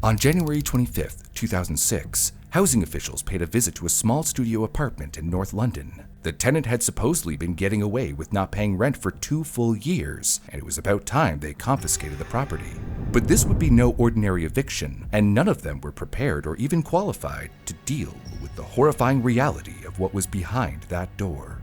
On January 25, 2006, housing officials paid a visit to a small studio apartment in North London. The tenant had supposedly been getting away with not paying rent for 2 full years, and it was about time they confiscated the property. But this would be no ordinary eviction, and none of them were prepared or even qualified to deal with the horrifying reality of what was behind that door.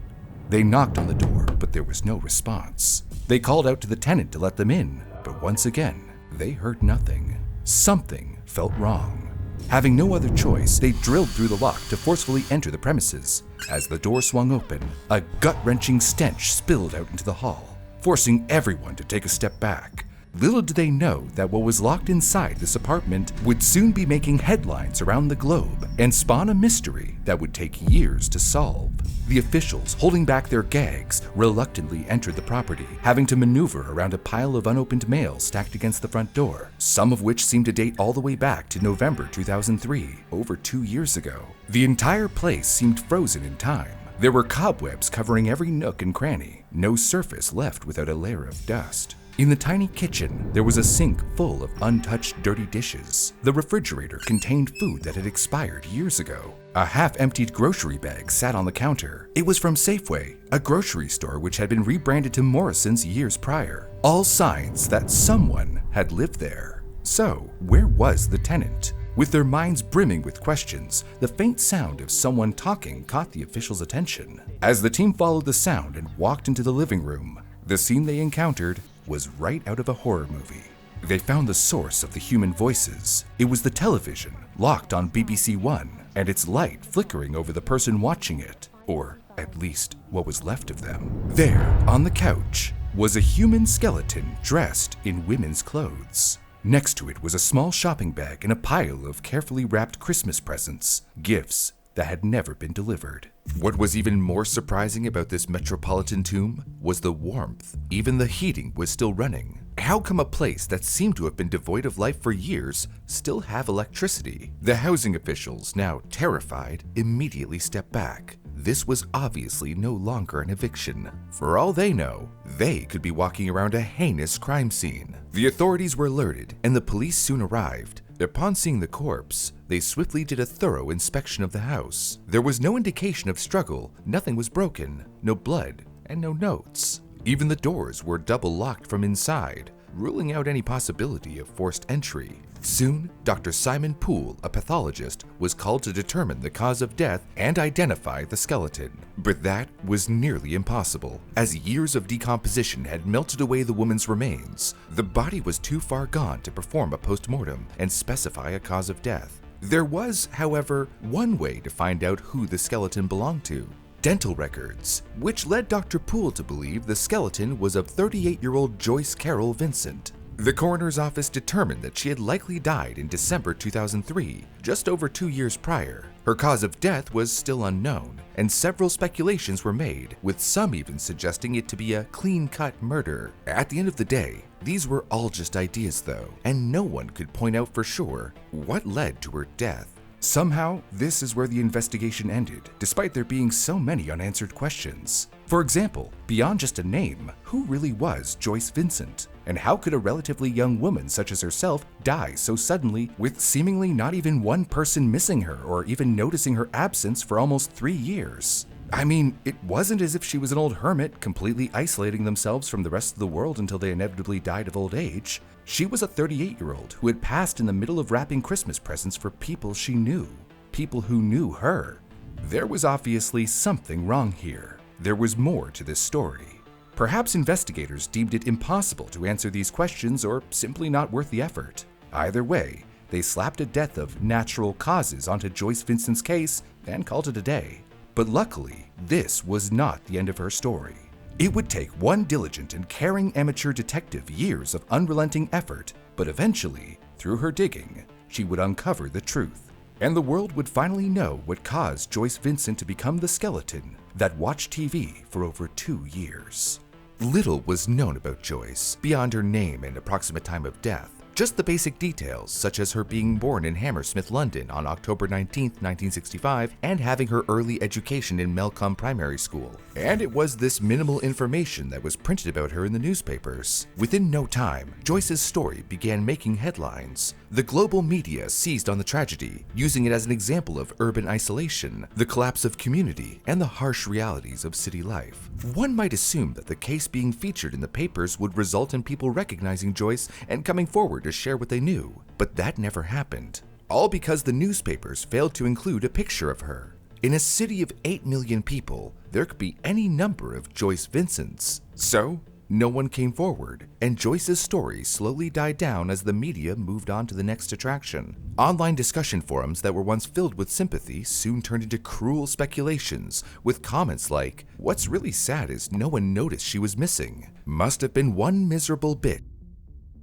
They knocked on the door, but there was no response. They called out to the tenant to let them in, but once again, they heard nothing. Something felt wrong. Having no other choice, they drilled through the lock to forcefully enter the premises. As the door swung open, a gut-wrenching stench spilled out into the hall, forcing everyone to take a step back. Little did they know that what was locked inside this apartment would soon be making headlines around the globe and spawn a mystery that would take years to solve. The officials, holding back their gags, reluctantly entered the property, having to maneuver around a pile of unopened mail stacked against the front door, some of which seemed to date all the way back to November 2003, over 2 years ago. The entire place seemed frozen in time. There were cobwebs covering every nook and cranny, no surface left without a layer of dust. In the tiny kitchen, there was a sink full of untouched dirty dishes. The refrigerator contained food that had expired years ago. A half-emptied grocery bag sat on the counter. It was from Safeway, a grocery store which had been rebranded to Morrison's years prior. All signs that someone had lived there. So, where was the tenant? With their minds brimming with questions, the faint sound of someone talking caught the officials' attention. As the team followed the sound and walked into the living room, the scene they encountered was right out of a horror movie. They found the source of the human voices. It was the television, locked on BBC One, and its light flickering over the person watching it, or at least what was left of them. There, on the couch, was a human skeleton dressed in women's clothes. Next to it was a small shopping bag and a pile of carefully wrapped Christmas presents, gifts that had never been delivered. What was even more surprising about this metropolitan tomb was the warmth. Even the heating was still running. How come a place that seemed to have been devoid of life for years still have electricity? The housing officials, now terrified, immediately stepped back. This was obviously no longer an eviction. For all they know, they could be walking around a heinous crime scene. The authorities were alerted, and the police soon arrived. Upon seeing the corpse, they swiftly did a thorough inspection of the house. There was no indication of struggle, nothing was broken, no blood, and no notes. Even the doors were double locked from inside, ruling out any possibility of forced entry. Soon, Dr. Simon Poole, a pathologist, was called to determine the cause of death and identify the skeleton. But that was nearly impossible, as years of decomposition had melted away the woman's remains. The body was too far gone to perform a post-mortem and specify a cause of death. There was, however, one way to find out who the skeleton belonged to: dental records, which led Dr. Poole to believe the skeleton was of 38-year-old Joyce Carol Vincent. The coroner's office determined that she had likely died in December 2003, just over 2 years prior. Her cause of death was still unknown, and several speculations were made, with some even suggesting it to be a clean-cut murder. At the end of the day, these were all just ideas though, and no one could point out for sure what led to her death. Somehow, this is where the investigation ended, despite there being so many unanswered questions. For example, beyond just a name, who really was Joyce Vincent? And how could a relatively young woman such as herself die so suddenly, with seemingly not even one person missing her or even noticing her absence for almost 3 years? I mean, it wasn't as if she was an old hermit completely isolating themselves from the rest of the world until they inevitably died of old age. She was a 38-year-old who had passed in the middle of wrapping Christmas presents for people she knew, people who knew her. There was obviously something wrong here. There was more to this story. Perhaps investigators deemed it impossible to answer these questions or simply not worth the effort. Either way, they slapped a death of natural causes onto Joyce Vincent's case and called it a day. But luckily, this was not the end of her story. It would take one diligent and caring amateur detective years of unrelenting effort, but eventually, through her digging, she would uncover the truth, and the world would finally know what caused Joyce Vincent to become the skeleton that watched TV for over 2 years. Little was known about Joyce, beyond her name and approximate time of death. Just the basic details, such as her being born in Hammersmith, London on October 19, 1965, and having her early education in Melcombe Primary School. And it was this minimal information that was printed about her in the newspapers. Within no time, Joyce's story began making headlines. The global media seized on the tragedy, using it as an example of urban isolation, the collapse of community, and the harsh realities of city life. One might assume that the case being featured in the papers would result in people recognizing Joyce and coming forward to share what they knew, but that never happened. All because the newspapers failed to include a picture of her. In a city of 8 million people, there could be any number of Joyce Vincents. So, no one came forward, and Joyce's story slowly died down as the media moved on to the next attraction. Online discussion forums that were once filled with sympathy soon turned into cruel speculations, with comments like, "What's really sad is no one noticed she was missing. Must have been one miserable bit."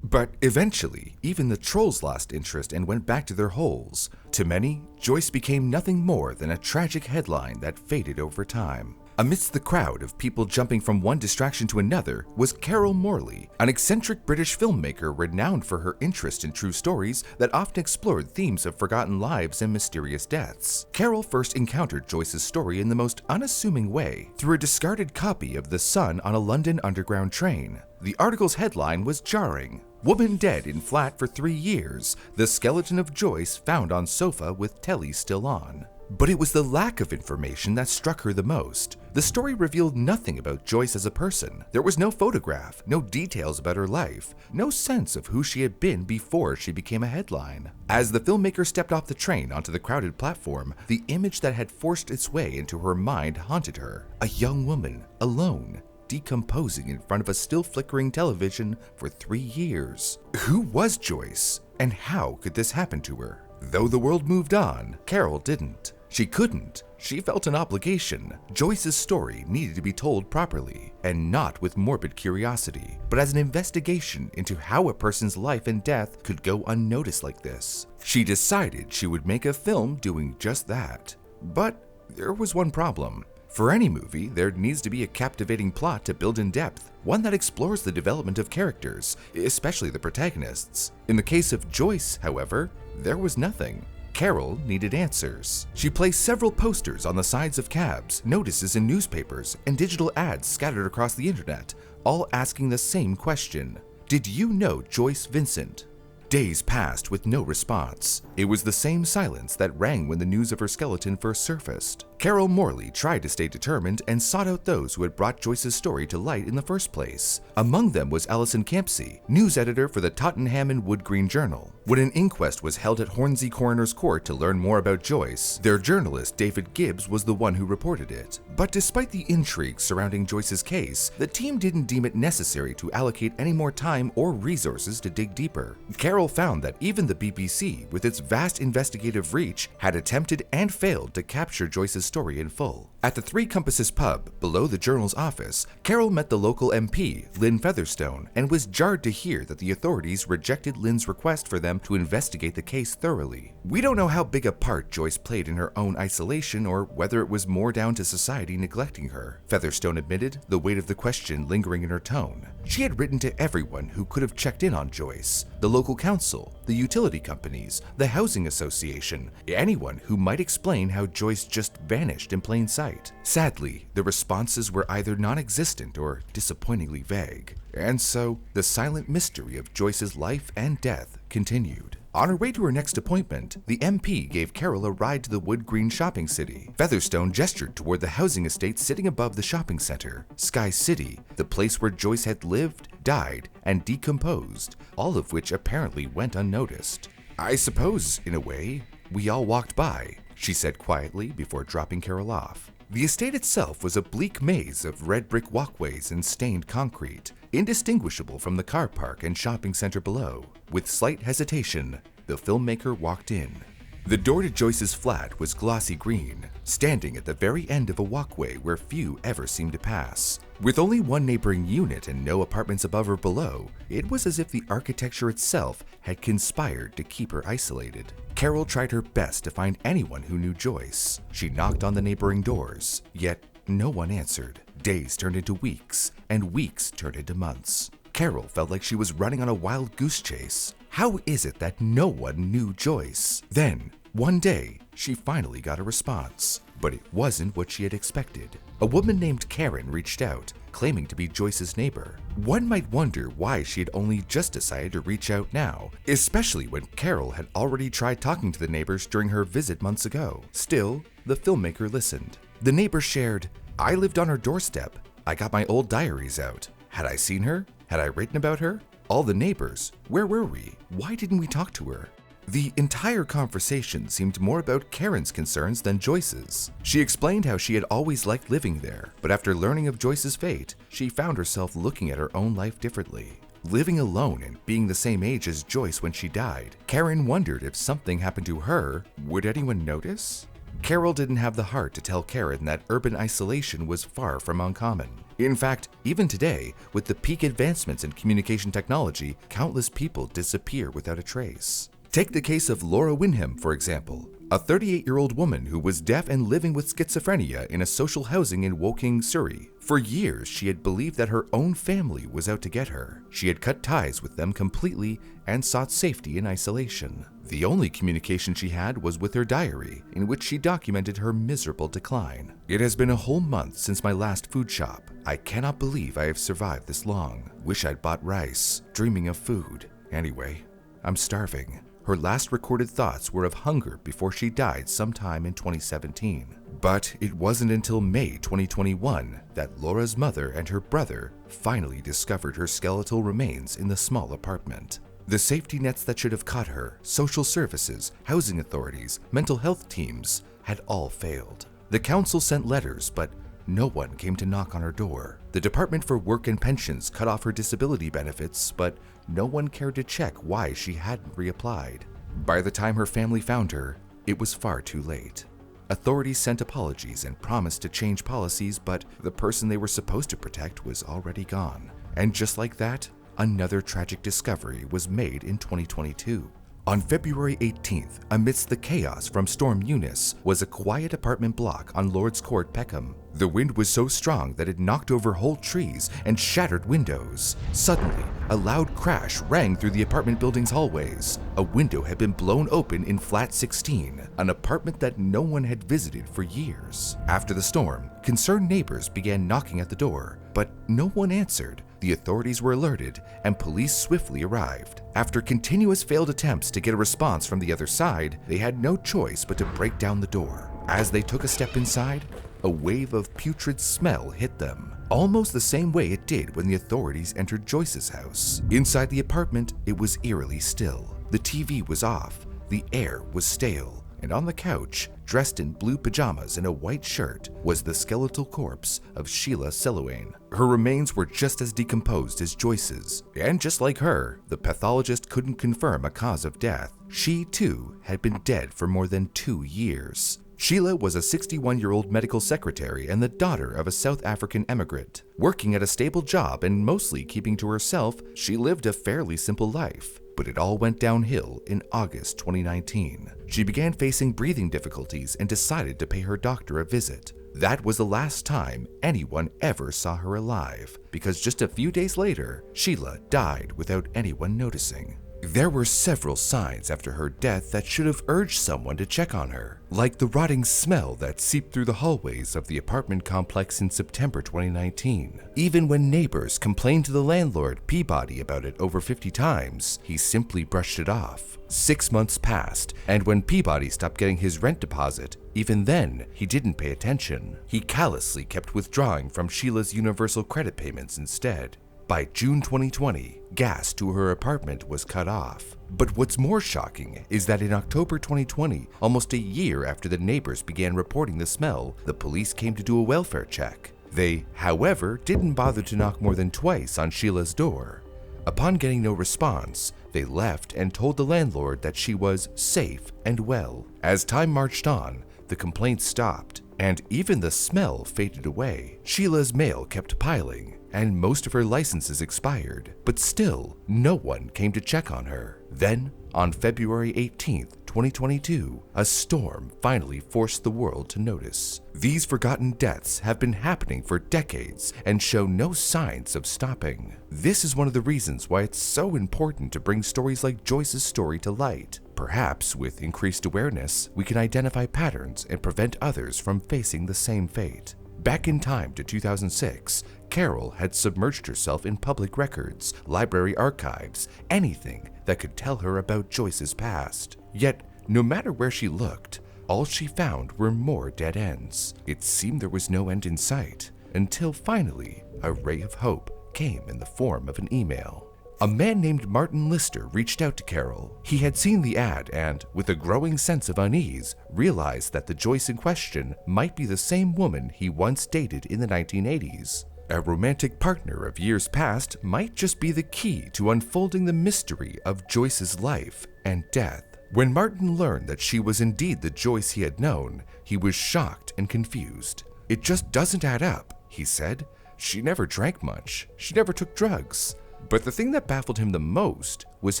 But eventually, even the trolls lost interest and went back to their holes. To many, Joyce became nothing more than a tragic headline that faded over time. Amidst the crowd of people jumping from one distraction to another was Carol Morley, an eccentric British filmmaker renowned for her interest in true stories that often explored themes of forgotten lives and mysterious deaths. Carol first encountered Joyce's story in the most unassuming way, through a discarded copy of The Sun on a London Underground train. The article's headline was jarring. "Woman dead in flat for 3 years. The skeleton of Joyce found on sofa with telly still on." But it was the lack of information that struck her the most. The story revealed nothing about Joyce as a person. There was no photograph, no details about her life, no sense of who she had been before she became a headline. As the filmmaker stepped off the train onto the crowded platform, the image that had forced its way into her mind haunted her. A young woman, alone, decomposing in front of a still flickering television for 3 years. Who was Joyce, and how could this happen to her? Though the world moved on, Carol didn't. She couldn't. She felt an obligation. Joyce's story needed to be told properly, and not with morbid curiosity, but as an investigation into how a person's life and death could go unnoticed like this. She decided she would make a film doing just that. But there was one problem. For any movie, there needs to be a captivating plot to build in depth, one that explores the development of characters, especially the protagonists. In the case of Joyce, however, there was nothing. Carol needed answers. She placed several posters on the sides of cabs, notices in newspapers, and digital ads scattered across the internet, all asking the same question: did you know Joyce Vincent? Days passed with no response. It was the same silence that rang when the news of her skeleton first surfaced. Carol Morley tried to stay determined and sought out those who had brought Joyce's story to light in the first place. Among them was Alison Campsey, news editor for the Tottenham and Wood Green Journal. When an inquest was held at Hornsey Coroner's Court to learn more about Joyce, their journalist David Gibbs was the one who reported it. But despite the intrigue surrounding Joyce's case, the team didn't deem it necessary to allocate any more time or resources to dig deeper. Carol found that even the BBC, with its vast investigative reach, had attempted and failed to capture Joyce's story in full. At the Three Compasses pub, below the Journal's office, Carol met the local MP, Lynn Featherstone, and was jarred to hear that the authorities rejected Lynn's request for them to investigate the case thoroughly. "We don't know how big a part Joyce played in her own isolation or whether it was more down to society neglecting her," Featherstone admitted, the weight of the question lingering in her tone. She had written to everyone who could have checked in on Joyce: the local council, the utility companies, the housing association, anyone who might explain how Joyce just vanished in plain sight. Sadly, the responses were either non-existent or disappointingly vague, and so the silent mystery of Joyce's life and death continued. On her way to her next appointment, the MP gave Carol a ride to the Wood Green shopping city. Featherstone gestured toward the housing estate sitting above the shopping center, Sky City, the place where Joyce had lived, died, and decomposed, all of which apparently went unnoticed. "I suppose, in a way, we all walked by," she said quietly before dropping Carol off. The estate itself was a bleak maze of red brick walkways and stained concrete, indistinguishable from the car park and shopping center below. With slight hesitation, the filmmaker walked in. The door to Joyce's flat was glossy green, standing at the very end of a walkway where few ever seemed to pass. With only one neighboring unit and no apartments above or below, it was as if the architecture itself had conspired to keep her isolated. Carol tried her best to find anyone who knew Joyce. She knocked on the neighboring doors, yet no one answered. Days turned into weeks, and weeks turned into months. Carol felt like she was running on a wild goose chase. How is it that no one knew Joyce? Then, one day, she finally got a response, but it wasn't what she had expected. A woman named Karen reached out, claiming to be Joyce's neighbor. One might wonder why she had only just decided to reach out now, especially when Carol had already tried talking to the neighbors during her visit months ago. Still, the filmmaker listened. The neighbor shared, "I lived on her doorstep. I got my old diaries out. Had I seen her? Had I written about her? All the neighbors. Where were we? Why didn't we talk to her?" The entire conversation seemed more about Karen's concerns than Joyce's. She explained how she had always liked living there, but after learning of Joyce's fate, she found herself looking at her own life differently. Living alone and being the same age as Joyce when she died, Karen wondered if something happened to her, would anyone notice? Carol didn't have the heart to tell Karen that urban isolation was far from uncommon. In fact, even today, with the peak advancements in communication technology, countless people disappear without a trace. Take the case of Laura Wyndham, for example, a 38-year-old woman who was deaf and living with schizophrenia in a social housing in Woking, Surrey. For years, she had believed that her own family was out to get her. She had cut ties with them completely and sought safety in isolation. The only communication she had was with her diary, in which she documented her miserable decline. "It has been a whole month since my last food shop. I cannot believe I have survived this long. Wish I'd bought rice, dreaming of food. Anyway, I'm starving." Her last recorded thoughts were of hunger before she died sometime in 2017. But it wasn't until May 2021 that Laura's mother and her brother finally discovered her skeletal remains in the small apartment. The safety nets that should have caught her, social services, housing authorities, mental health teams, had all failed. The council sent letters, but no one came to knock on her door. The Department for Work and Pensions cut off her disability benefits, but no one cared to check why she hadn't reapplied. By the time her family found her, it was far too late. Authorities sent apologies and promised to change policies, but the person they were supposed to protect was already gone. And just like that, another tragic discovery was made in 2022. On February 18th, amidst the chaos from Storm Eunice, was a quiet apartment block on Lord's Court, Peckham. The wind was so strong that it knocked over whole trees and shattered windows. Suddenly, a loud crash rang through the apartment building's hallways. A window had been blown open in flat 16, an apartment that no one had visited for years. After the storm, concerned neighbors began knocking at the door, but no one answered. The authorities were alerted, and police swiftly arrived. After continuous failed attempts to get a response from the other side, they had no choice but to break down the door. As they took a step inside, a wave of putrid smell hit them, almost the same way it did when the authorities entered Joyce's house. Inside the apartment, it was eerily still. The TV was off, the air was stale, and on the couch, dressed in blue pajamas and a white shirt, was the skeletal corpse of Sheila Sellowain. Her remains were just as decomposed as Joyce's, and just like her, the pathologist couldn't confirm a cause of death. She, too, had been dead for more than 2 years. Sheila was a 61-year-old medical secretary and the daughter of a South African immigrant. Working at a stable job and mostly keeping to herself, she lived a fairly simple life. But it all went downhill in August 2019. She began facing breathing difficulties and decided to pay her doctor a visit. That was the last time anyone ever saw her alive, because just a few days later, Sheila died without anyone noticing. There were several signs after her death that should have urged someone to check on her, like the rotting smell that seeped through the hallways of the apartment complex in September 2019. Even when neighbors complained to the landlord, Peabody, about it over 50 times, he simply brushed it off. 6 months passed, and when Peabody stopped getting his rent deposit, even then, he didn't pay attention. He callously kept withdrawing from Sheila's universal credit payments instead. By June 2020, gas to her apartment was cut off. But what's more shocking is that in October 2020, almost a year after the neighbors began reporting the smell, the police came to do a welfare check. They, however, didn't bother to knock more than twice on Sheila's door. Upon getting no response, they left and told the landlord that she was safe and well. As time marched on, the complaints stopped, and even the smell faded away. Sheila's mail kept piling, and most of her licenses expired, but still, no one came to check on her. Then, on February 18th, 2022, a storm finally forced the world to notice. These forgotten deaths have been happening for decades and show no signs of stopping. This is one of the reasons why it's so important to bring stories like Joyce's story to light. Perhaps with increased awareness, we can identify patterns and prevent others from facing the same fate. Back in time to 2006, Carol had submerged herself in public records, library archives, anything that could tell her about Joyce's past. Yet, no matter where she looked, all she found were more dead ends. It seemed there was no end in sight, until finally, a ray of hope came in the form of an email. A man named Martin Lister reached out to Carol. He had seen the ad and, with a growing sense of unease, realized that the Joyce in question might be the same woman he once dated in the 1980s. A romantic partner of years past might just be the key to unfolding the mystery of Joyce's life and death. When Martin learned that she was indeed the Joyce he had known, he was shocked and confused. "It just doesn't add up," he said. "She never drank much. She never took drugs." But the thing that baffled him the most was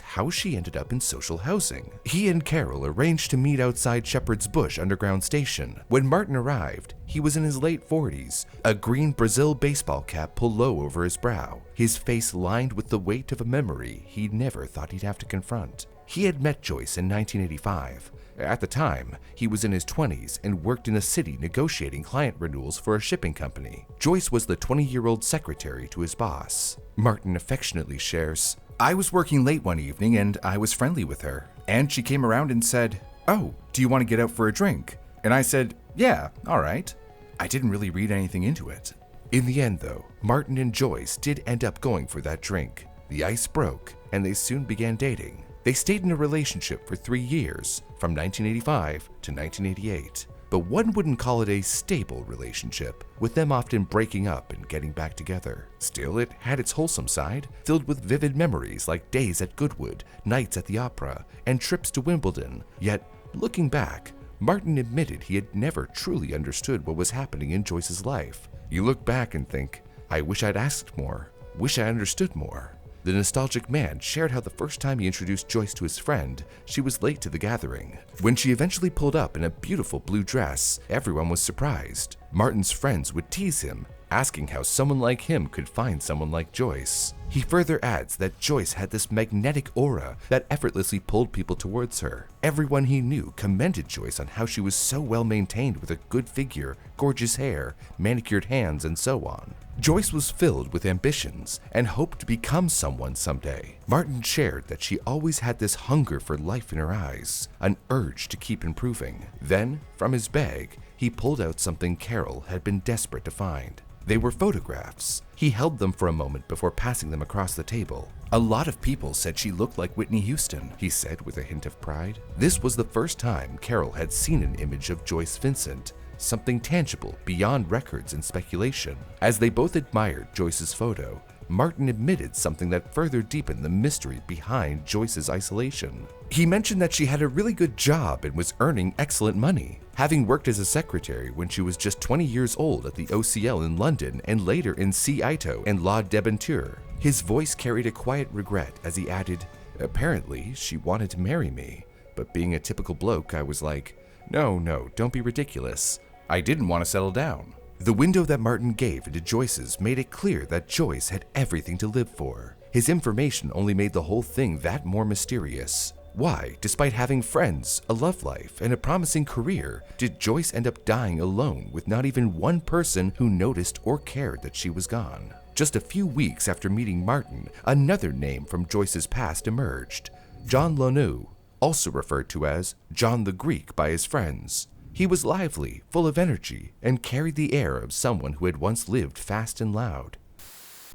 how she ended up in social housing. He and Carol arranged to meet outside Shepherd's Bush Underground Station. When Martin arrived, he was in his late 40s, a green Brazil baseball cap pulled low over his brow, his face lined with the weight of a memory he never thought he'd have to confront. He had met Joyce in 1985. At the time, he was in his 20s and worked in a city negotiating client renewals for a shipping company. Joyce was the 20-year-old secretary to his boss. Martin affectionately shares, "I was working late one evening and I was friendly with her. And she came around and said, 'Oh, do you want to get out for a drink?' And I said, 'Yeah, all right.' I didn't really read anything into it." In the end, though, Martin and Joyce did end up going for that drink. The ice broke, and they soon began dating. They stayed in a relationship for 3 years, from 1985 to 1988. But one wouldn't call it a stable relationship, with them often breaking up and getting back together. Still, it had its wholesome side, filled with vivid memories like days at Goodwood, nights at the opera, and trips to Wimbledon. Yet, looking back, Martin admitted he had never truly understood what was happening in Joyce's life. You look back and think, "I wish I'd asked more, wish I understood more." The nostalgic man shared how the first time he introduced Joyce to his friend, she was late to the gathering. When she eventually pulled up in a beautiful blue dress, everyone was surprised. Martin's friends would tease him, asking how someone like him could find someone like Joyce. He further adds that Joyce had this magnetic aura that effortlessly pulled people towards her. Everyone he knew commended Joyce on how she was so well maintained with a good figure, gorgeous hair, manicured hands, and so on. Joyce was filled with ambitions and hoped to become someone someday. Martin shared that she always had this hunger for life in her eyes, an urge to keep improving. Then, from his bag, he pulled out something Carol had been desperate to find. They were photographs. He held them for a moment before passing them across the table. "A lot of people said she looked like Whitney Houston," he said with a hint of pride. This was the first time Carol had seen an image of Joyce Vincent, something tangible beyond records and speculation. As they both admired Joyce's photo, Martin admitted something that further deepened the mystery behind Joyce's isolation. He mentioned that she had a really good job and was earning excellent money, having worked as a secretary when she was just 20 years old at the OCL in London and later in C. Ito and La Debenture. His voice carried a quiet regret as he added, "Apparently, she wanted to marry me, but being a typical bloke, I was like, no, don't be ridiculous. I didn't want to settle down." The window that Martin gave into Joyce's made it clear that Joyce had everything to live for. His information only made the whole thing that more mysterious. Why, despite having friends, a love life, and a promising career, did Joyce end up dying alone with not even one person who noticed or cared that she was gone? Just a few weeks after meeting Martin, another name from Joyce's past emerged. John Lonu, also referred to as John the Greek by his friends. He was lively, full of energy, and carried the air of someone who had once lived fast and loud.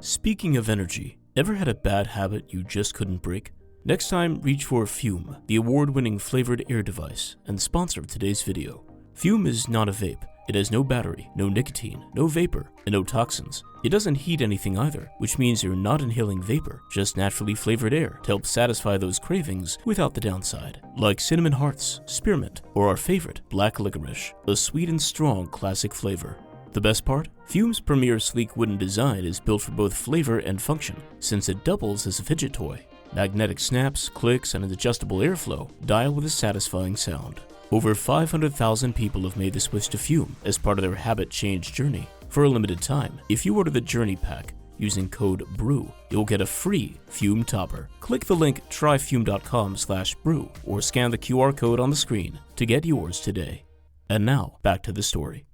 Speaking of energy, ever had a bad habit you just couldn't break? Next time, reach for Fume, the award-winning flavored air device and sponsor of today's video. Fume is not a vape. It has no battery, no nicotine, no vapor, and no toxins. It doesn't heat anything either, which means you're not inhaling vapor, just naturally flavored air to help satisfy those cravings without the downside. Like cinnamon hearts, spearmint, or our favorite, black licorice, a sweet and strong classic flavor. The best part? Fume's premier sleek wooden design is built for both flavor and function, since it doubles as a fidget toy. Magnetic snaps, clicks, and an adjustable airflow dial with a satisfying sound. Over 500,000 people have made the switch to Fume as part of their habit change journey. For a limited time, if you order the Journey Pack using code BREW, you'll get a free Fume topper. Click the link tryfume.com/brew or scan the QR code on the screen to get yours today. And now, back to the story.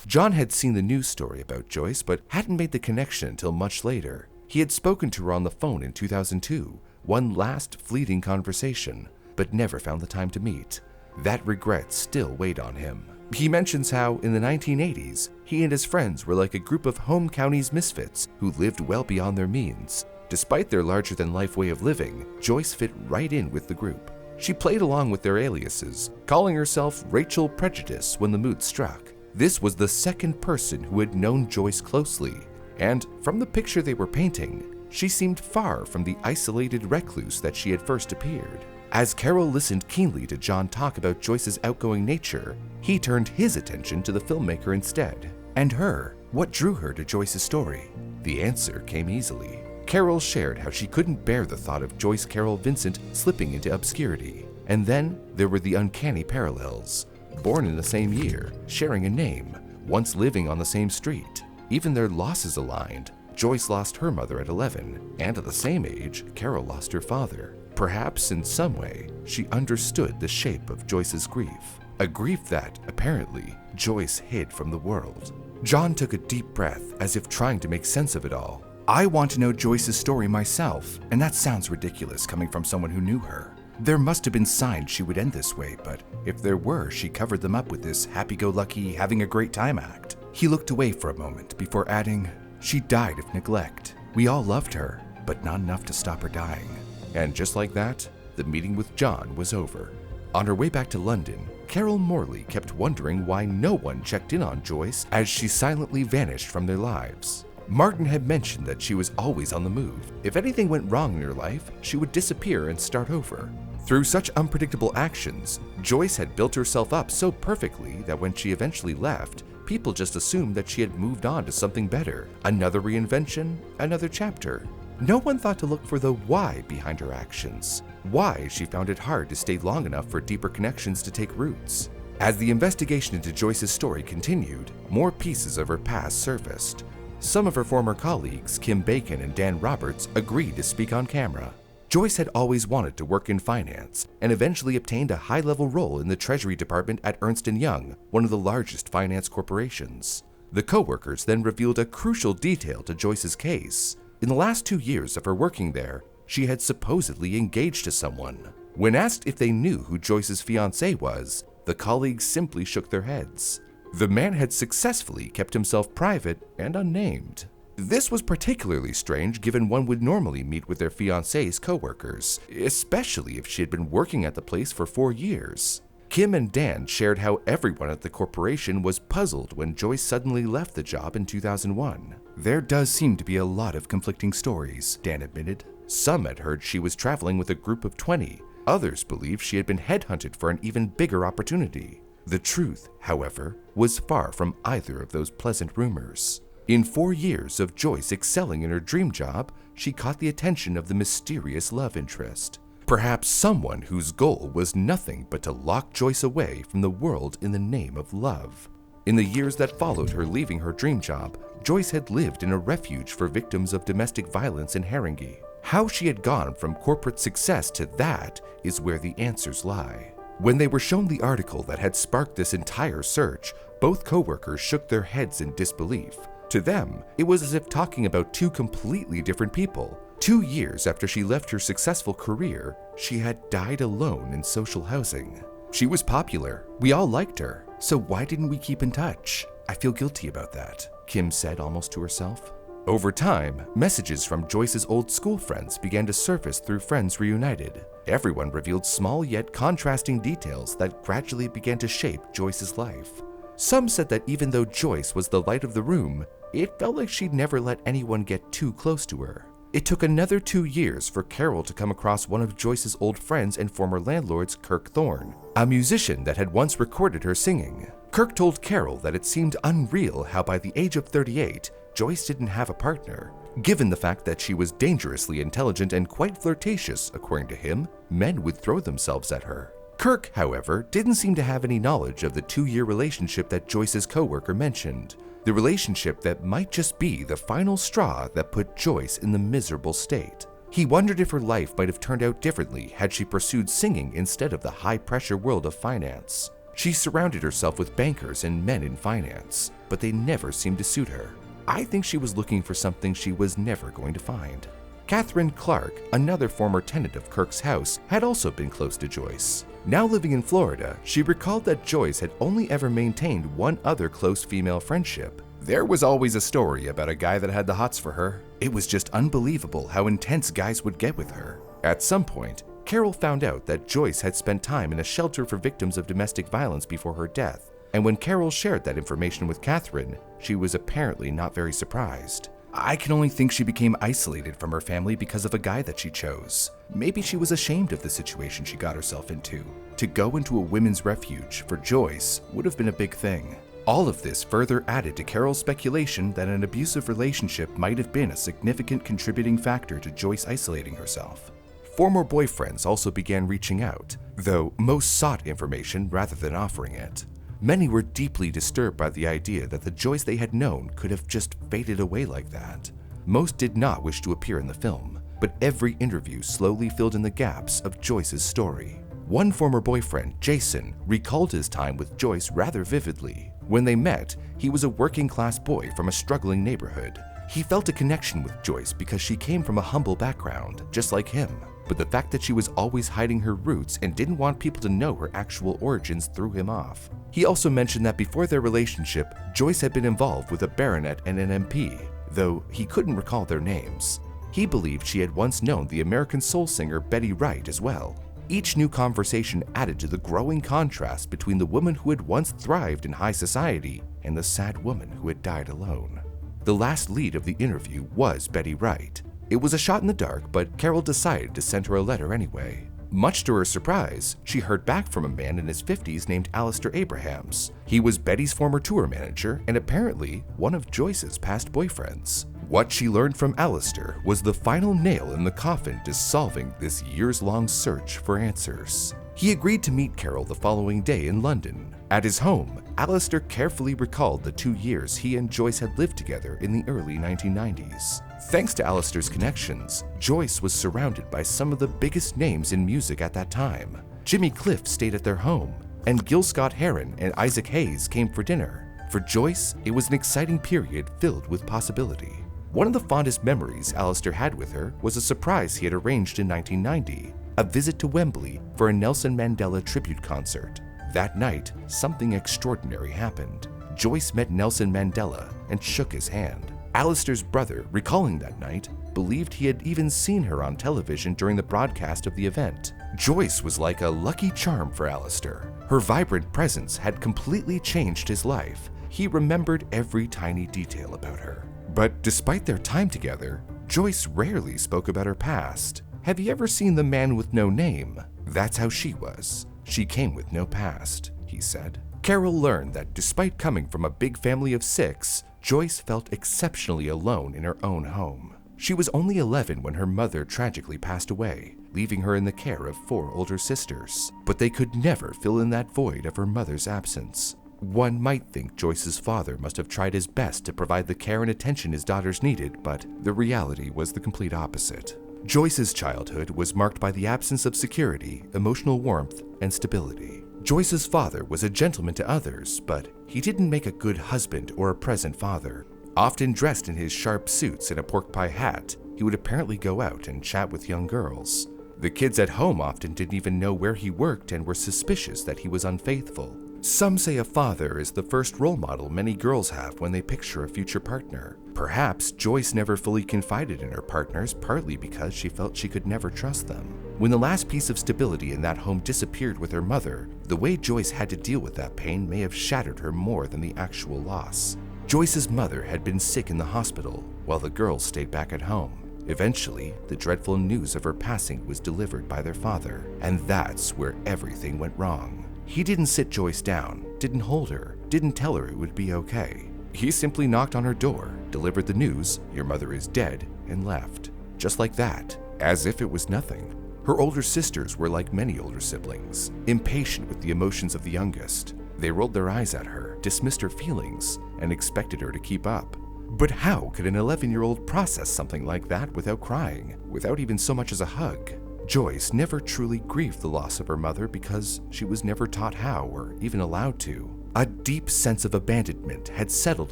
John had seen the news story about Joyce, but hadn't made the connection until much later. He had spoken to her on the phone in 2002, one last fleeting conversation, but never found the time to meet. That regret still weighed on him. He mentions how, in the 1980s, he and his friends were like a group of home counties misfits who lived well beyond their means. Despite their larger-than-life way of living, Joyce fit right in with the group. She played along with their aliases, calling herself Rachel Prejudice when the mood struck. This was the second person who had known Joyce closely, and from the picture they were painting, she seemed far from the isolated recluse that she had first appeared. As Carol listened keenly to John talk about Joyce's outgoing nature, he turned his attention to the filmmaker instead. And her. What drew her to Joyce's story? The answer came easily. Carol shared how she couldn't bear the thought of Joyce Carol Vincent slipping into obscurity. And then there were the uncanny parallels. Born in the same year, sharing a name, once living on the same street. Even their losses aligned. Joyce lost her mother at 11, and at the same age, Carol lost her father. Perhaps in some way, she understood the shape of Joyce's grief. A grief that, apparently, Joyce hid from the world. John took a deep breath as if trying to make sense of it all. I want to know Joyce's story myself, and that sounds ridiculous coming from someone who knew her. There must have been signs she would end this way, but if there were, she covered them up with this happy-go-lucky, having a great time act. He looked away for a moment before adding, she died of neglect. We all loved her, but not enough to stop her dying. And just like that, the meeting with John was over. On her way back to London, Carol Morley kept wondering why no one checked in on Joyce as she silently vanished from their lives. Martin had mentioned that she was always on the move. If anything went wrong in her life, she would disappear and start over. Through such unpredictable actions, Joyce had built herself up so perfectly that when she eventually left, people just assumed that she had moved on to something better. Another reinvention, another chapter. No one thought to look for the why behind her actions. Why she found it hard to stay long enough for deeper connections to take roots. As the investigation into Joyce's story continued, more pieces of her past surfaced. Some of her former colleagues, Kim Bacon and Dan Roberts, agreed to speak on camera. Joyce had always wanted to work in finance and eventually obtained a high-level role in the Treasury Department at Ernst & Young, one of the largest finance corporations. The co-workers then revealed a crucial detail to Joyce's case. In the last 2 years of her working there, she had supposedly engaged to someone. When asked if they knew who Joyce's fiancé was, the colleagues simply shook their heads. The man had successfully kept himself private and unnamed. This was particularly strange given one would normally meet with their fiancé's co-workers, especially if she had been working at the place for 4 years. Kim and Dan shared how everyone at the corporation was puzzled when Joyce suddenly left the job in 2001. There does seem to be a lot of conflicting stories, Dan admitted. Some had heard she was traveling with a group of 20. Others believed she had been headhunted for an even bigger opportunity. The truth, however, was far from either of those pleasant rumors. In 4 years of Joyce excelling in her dream job, she caught the attention of the mysterious love interest. Perhaps someone whose goal was nothing but to lock Joyce away from the world in the name of love. In the years that followed her leaving her dream job, Joyce had lived in a refuge for victims of domestic violence in Haringey. How she had gone from corporate success to that is where the answers lie. When they were shown the article that had sparked this entire search, both co-workers shook their heads in disbelief. To them, it was as if talking about two completely different people. 2 years after she left her successful career, she had died alone in social housing. She was popular. We all liked her. So why didn't we keep in touch? I feel guilty about that, Kim said almost to herself. Over time, messages from Joyce's old school friends began to surface through Friends Reunited. Everyone revealed small yet contrasting details that gradually began to shape Joyce's life. Some said that even though Joyce was the light of the room, it felt like she'd never let anyone get too close to her. It took another 2 years for Carol to come across one of Joyce's old friends and former landlords, Kirk Thorne, a musician that had once recorded her singing. Kirk told Carol that it seemed unreal how by the age of 38, Joyce didn't have a partner. Given the fact that she was dangerously intelligent and quite flirtatious, according to him, men would throw themselves at her. Kirk, however, didn't seem to have any knowledge of the 2-year relationship that Joyce's coworker mentioned. The relationship that might just be the final straw that put Joyce in the miserable state. He wondered if her life might have turned out differently had she pursued singing instead of the high-pressure world of finance. She surrounded herself with bankers and men in finance, but they never seemed to suit her. I think she was looking for something she was never going to find. Catherine Clark, another former tenant of Kirk's house, had also been close to Joyce. Now living in Florida, she recalled that Joyce had only ever maintained one other close female friendship. There was always a story about a guy that had the hots for her. It was just unbelievable how intense guys would get with her. At some point, Carol found out that Joyce had spent time in a shelter for victims of domestic violence before her death, and when Carol shared that information with Catherine, she was apparently not very surprised. I can only think she became isolated from her family because of a guy that she chose. Maybe she was ashamed of the situation she got herself into. To go into a women's refuge for Joyce would have been a big thing. All of this further added to Carol's speculation that an abusive relationship might have been a significant contributing factor to Joyce isolating herself. Former boyfriends also began reaching out, though most sought information rather than offering it. Many were deeply disturbed by the idea that the Joyce they had known could have just faded away like that. Most did not wish to appear in the film, but every interview slowly filled in the gaps of Joyce's story. One former boyfriend, Jason, recalled his time with Joyce rather vividly. When they met, he was a working-class boy from a struggling neighborhood. He felt a connection with Joyce because she came from a humble background, just like him. But the fact that she was always hiding her roots and didn't want people to know her actual origins threw him off. He also mentioned that before their relationship, Joyce had been involved with a baronet and an MP, though he couldn't recall their names. He believed she had once known the American soul singer Betty Wright as well. Each new conversation added to the growing contrast between the woman who had once thrived in high society and the sad woman who had died alone. The last lead of the interview was Betty Wright. It was a shot in the dark, but Carol decided to send her a letter anyway. Much to her surprise, she heard back from a man in his 50s named Alistair Abrahams. He was Betty's former tour manager and apparently one of Joyce's past boyfriends. What she learned from Alistair was the final nail in the coffin to solving this years-long search for answers. He agreed to meet Carol the following day in London. At his home, Alistair carefully recalled the 2 years he and Joyce had lived together in the early 1990s. Thanks to Alistair's connections, Joyce was surrounded by some of the biggest names in music at that time. Jimmy Cliff stayed at their home, and Gil Scott-Heron and Isaac Hayes came for dinner. For Joyce, it was an exciting period filled with possibility. One of the fondest memories Alistair had with her was a surprise he had arranged in 1990, a visit to Wembley for a Nelson Mandela tribute concert. That night, something extraordinary happened. Joyce met Nelson Mandela and shook his hand. Alistair's brother, recalling that night, believed he had even seen her on television during the broadcast of the event. Joyce was like a lucky charm for Alistair. Her vibrant presence had completely changed his life. He remembered every tiny detail about her. But despite their time together, Joyce rarely spoke about her past. Have you ever seen The Man with No Name? That's how she was. She came with no past, he said. Carol learned that despite coming from a big family of 6, Joyce felt exceptionally alone in her own home. She was only 11 when her mother tragically passed away, leaving her in the care of 4 older sisters. But they could never fill in that void of her mother's absence. One might think Joyce's father must have tried his best to provide the care and attention his daughters needed, but the reality was the complete opposite. Joyce's childhood was marked by the absence of security, emotional warmth, and stability. Joyce's father was a gentleman to others, but he didn't make a good husband or a present father. Often dressed in his sharp suits and a pork pie hat, he would apparently go out and chat with young girls. The kids at home often didn't even know where he worked and were suspicious that he was unfaithful. Some say a father is the first role model many girls have when they picture a future partner. Perhaps Joyce never fully confided in her partners, partly because she felt she could never trust them. When the last piece of stability in that home disappeared with her mother, the way Joyce had to deal with that pain may have shattered her more than the actual loss. Joyce's mother had been sick in the hospital, while the girls stayed back at home. Eventually, the dreadful news of her passing was delivered by their father, and that's where everything went wrong. He didn't sit Joyce down, didn't hold her, didn't tell her it would be okay. He simply knocked on her door, delivered the news, "Your mother is dead," and left. Just like that, as if it was nothing. Her older sisters were like many older siblings, impatient with the emotions of the youngest. They rolled their eyes at her, dismissed her feelings, and expected her to keep up. But how could an 11-year-old process something like that without crying, without even so much as a hug? Joyce never truly grieved the loss of her mother because she was never taught how or even allowed to. A deep sense of abandonment had settled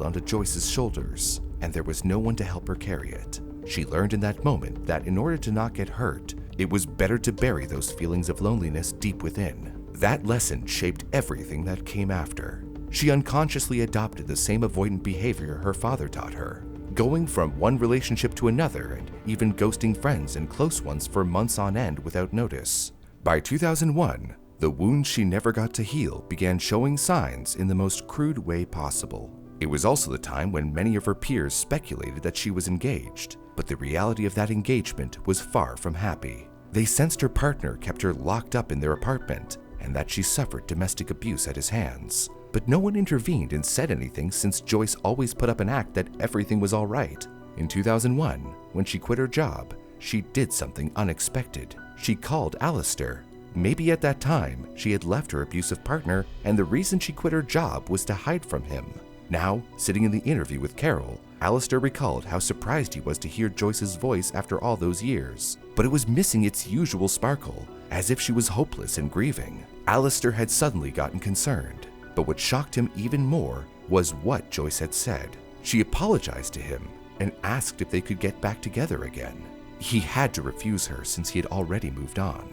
onto Joyce's shoulders, and there was no one to help her carry it. She learned in that moment that in order to not get hurt, it was better to bury those feelings of loneliness deep within. That lesson shaped everything that came after. She unconsciously adopted the same avoidant behavior her father taught her, going from one relationship to another and even ghosting friends and close ones for months on end without notice. By 2001, the wounds she never got to heal began showing signs in the most crude way possible. It was also the time when many of her peers speculated that she was engaged, but the reality of that engagement was far from happy. They sensed her partner kept her locked up in their apartment and that she suffered domestic abuse at his hands. But no one intervened and said anything since Joyce always put up an act that everything was all right. In 2001, when she quit her job, she did something unexpected. She called Alistair. Maybe at that time, she had left her abusive partner, and the reason she quit her job was to hide from him. Now, sitting in the interview with Carol, Alistair recalled how surprised he was to hear Joyce's voice after all those years, but it was missing its usual sparkle, as if she was hopeless and grieving. Alistair had suddenly gotten concerned, but what shocked him even more was what Joyce had said. She apologized to him and asked if they could get back together again. He had to refuse her since he had already moved on.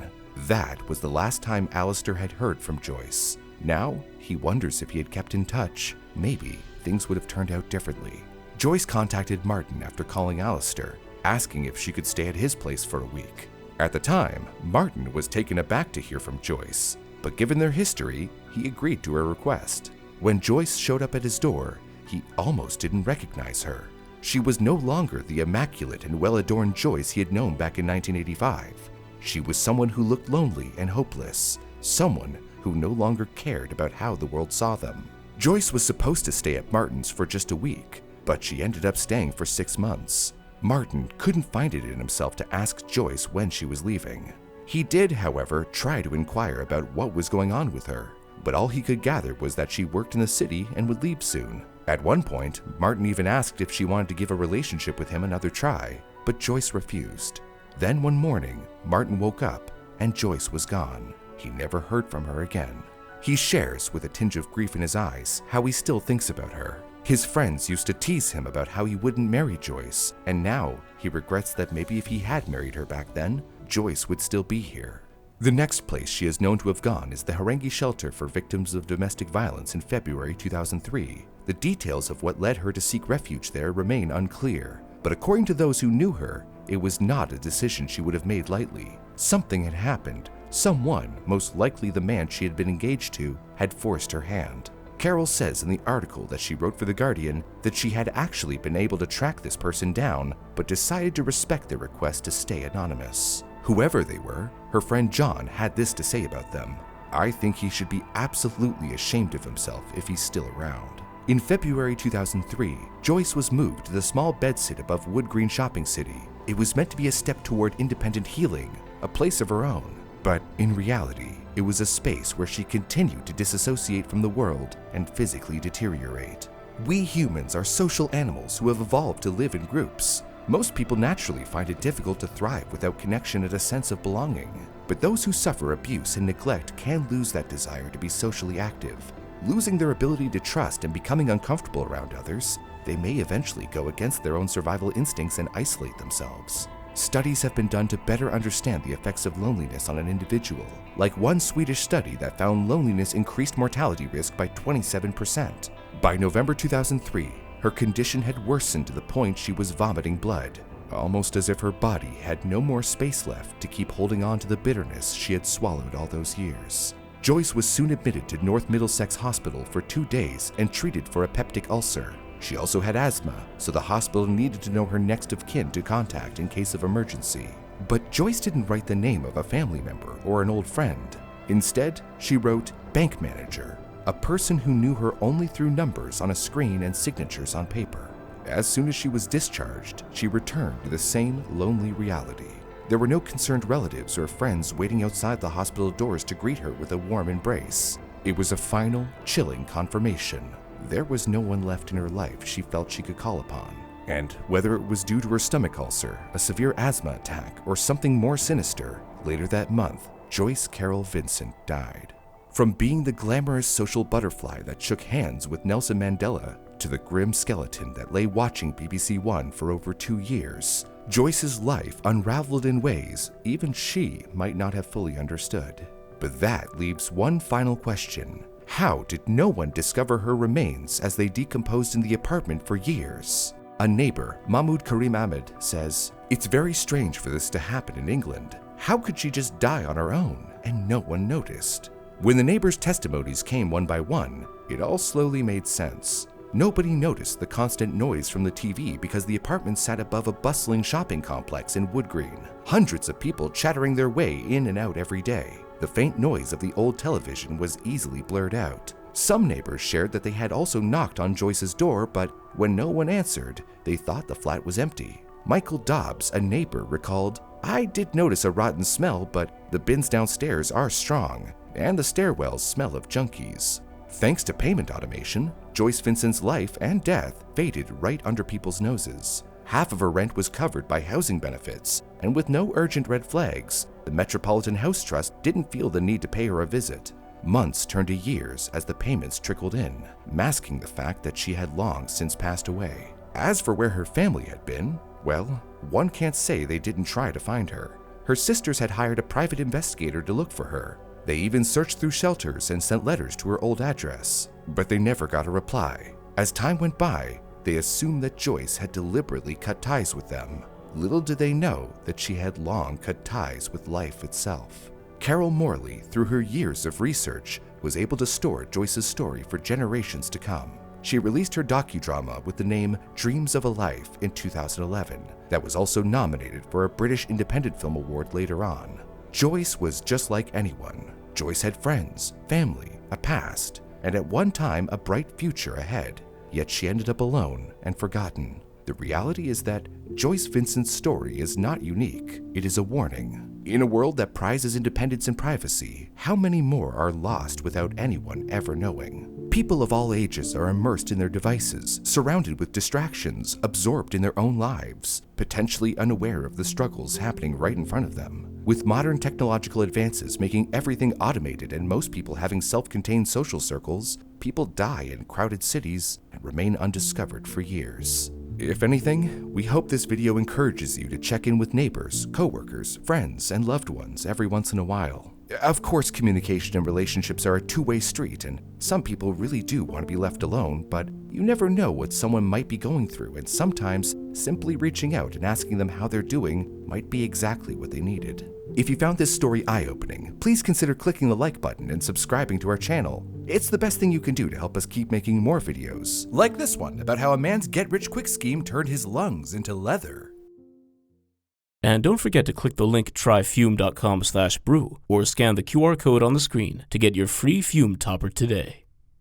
That was the last time Alistair had heard from Joyce. Now, he wonders if he had kept in touch, maybe things would have turned out differently. Joyce contacted Martin after calling Alistair, asking if she could stay at his place for a week. At the time, Martin was taken aback to hear from Joyce, but given their history, he agreed to her request. When Joyce showed up at his door, he almost didn't recognize her. She was no longer the immaculate and well-adorned Joyce he had known back in 1985. She was someone who looked lonely and hopeless, someone who no longer cared about how the world saw them. Joyce was supposed to stay at Martin's for just a week, but she ended up staying for 6 months. Martin couldn't find it in himself to ask Joyce when she was leaving. He did, however, try to inquire about what was going on with her, but all he could gather was that she worked in the city and would leave soon. At one point, Martin even asked if she wanted to give a relationship with him another try, but Joyce refused. Then one morning, Martin woke up and Joyce was gone. He never heard from her again. He shares, with a tinge of grief in his eyes, how he still thinks about her. His friends used to tease him about how he wouldn't marry Joyce, and now he regrets that maybe if he had married her back then, Joyce would still be here. The next place she is known to have gone is the Harengi shelter for victims of domestic violence in February 2003. The details of what led her to seek refuge there remain unclear, but according to those who knew her, it was not a decision she would have made lightly. Something had happened. Someone, most likely the man she had been engaged to, had forced her hand. Carol says in the article that she wrote for The Guardian that she had actually been able to track this person down, but decided to respect their request to stay anonymous. Whoever they were, her friend John had this to say about them: "I think he should be absolutely ashamed of himself if he's still around." In February 2003, Joyce was moved to the small bedsit above Wood Green Shopping City. It was meant to be a step toward independent healing, a place of her own. But in reality, it was a space where she continued to disassociate from the world and physically deteriorate. We humans are social animals who have evolved to live in groups. Most people naturally find it difficult to thrive without connection and a sense of belonging. But those who suffer abuse and neglect can lose that desire to be socially active. Losing their ability to trust and becoming uncomfortable around others, they may eventually go against their own survival instincts and isolate themselves. Studies have been done to better understand the effects of loneliness on an individual, like one Swedish study that found loneliness increased mortality risk by 27%. By November 2003, her condition had worsened to the point she was vomiting blood, almost as if her body had no more space left to keep holding on to the bitterness she had swallowed all those years. Joyce was soon admitted to North Middlesex Hospital for 2 days and treated for a peptic ulcer. She also had asthma, so the hospital needed to know her next of kin to contact in case of emergency. But Joyce didn't write the name of a family member or an old friend. Instead, she wrote bank manager. a person who knew her only through numbers on a screen and signatures on paper. As soon as she was discharged, she returned to the same lonely reality. There were no concerned relatives or friends waiting outside the hospital doors to greet her with a warm embrace. It was a final, chilling confirmation. There was no one left in her life she felt she could call upon. And whether it was due to her stomach ulcer, a severe asthma attack, or something more sinister, later that month, Joyce Carol Vincent died. From being the glamorous social butterfly that shook hands with Nelson Mandela to the grim skeleton that lay watching BBC One for over 2 years, Joyce's life unraveled in ways even she might not have fully understood. But that leaves one final question. How did no one discover her remains as they decomposed in the apartment for years? A neighbor, Mahmoud Karim Ahmed, says, "It's very strange for this to happen in England. How could she just die on her own and no one noticed?" When the neighbors' testimonies came one by one, it all slowly made sense. Nobody noticed the constant noise from the TV because the apartment sat above a bustling shopping complex in Wood Green. Hundreds of people chattering their way in and out every day. The faint noise of the old television was easily blurred out. Some neighbors shared that they had also knocked on Joyce's door, but when no one answered, they thought the flat was empty. Michael Dobbs, a neighbor, recalled, "I did notice a rotten smell, but the bins downstairs are strong, and the stairwells smell of junkies." Thanks to payment automation, Joyce Vincent's life and death faded right under people's noses. Half of her rent was covered by housing benefits, and with no urgent red flags, the Metropolitan House Trust didn't feel the need to pay her a visit. Months turned to years as the payments trickled in, masking the fact that she had long since passed away. As for where her family had been, well, one can't say they didn't try to find her. Her sisters had hired a private investigator to look for her. They even searched through shelters and sent letters to her old address, but they never got a reply. As time went by, they assumed that Joyce had deliberately cut ties with them. Little did they know that she had long cut ties with life itself. Carol Morley, through her years of research, was able to store Joyce's story for generations to come. She released her docudrama with the name Dreams of a Life in 2011 that was also nominated for a British Independent Film Award later on. Joyce was just like anyone. Joyce had friends, family, a past, and at one time a bright future ahead. Yet she ended up alone and forgotten. The reality is that Joyce Vincent's story is not unique. It is a warning. In a world that prizes independence and privacy, how many more are lost without anyone ever knowing? People of all ages are immersed in their devices, surrounded with distractions, absorbed in their own lives, potentially unaware of the struggles happening right in front of them. With modern technological advances making everything automated and most people having self-contained social circles, people die in crowded cities and remain undiscovered for years. If anything, we hope this video encourages you to check in with neighbors, coworkers, friends, and loved ones every once in a while. Of course, communication and relationships are a two-way street, and some people really do want to be left alone, but you never know what someone might be going through, and sometimes simply reaching out and asking them how they're doing might be exactly what they needed. If you found this story eye-opening, please consider clicking the like button and subscribing to our channel. It's the best thing you can do to help us keep making more videos, like this one about how a man's get-rich-quick scheme turned his lungs into leather. And don't forget to click the link tryfume.com/brew or scan the QR code on the screen to get your free Fume topper today.